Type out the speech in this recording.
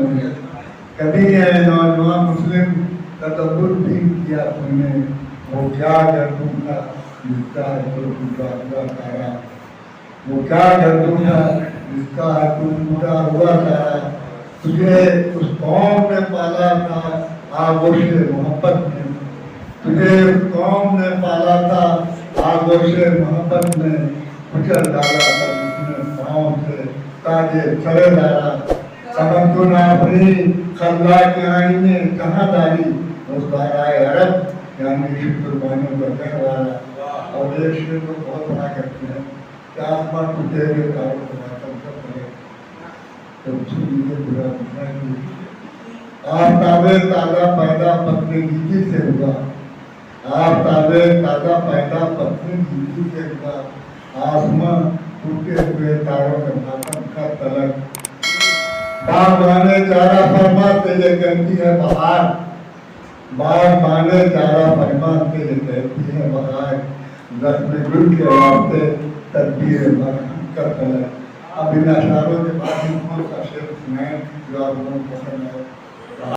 نہیں ہے. کبھی یہ نوجوان مسلم تدبر بھی کیا تم نے وہ کیا گردوں کا جس کا ہے تو ٹوٹا ہوا تارا, وہ کیا گردوں کا جس کا ہے تو ٹوٹا ہوا تارا. تجھے اس قوم نے پالا تھا آغوش محبت میں, تجھے اس قوم نے پالا تھا آغوش محبت میں, کچل ڈالا تھا جس نے پاؤں سے تاجے چڑے ڈالا. تمدن اپنی خلا کے آئینے کہاں ڈالی, اس دارائے عرب یعنی شکر بانوں کا کہوارا. اور ایک شعر کو بہت بڑا کرتے ہیں کہ آسمان ٹوٹے ہوئے تاروں کو ماتم کر پڑے تو چیزیں برا بنا کی. آفتاب تازہ پیدا پتنی گیتی سے ہوا, آفتاب تازہ پیدا پتنی گیتی سے ہوا, آسمان ٹوٹے ہوئے تاروں کا ماتم کا تلک. باغبانے چارہ فرما تیرے کہتی ہے بہار, باغبانے چارہ فرما تیرے کہتی ہے بہار, زخم گل کے واسطے تدبیر مرہم کا تلک. اب ان اشعاروں کے بعد ان کو کا شعر سنائیں جو آپ لوگوں کو پسند ہے.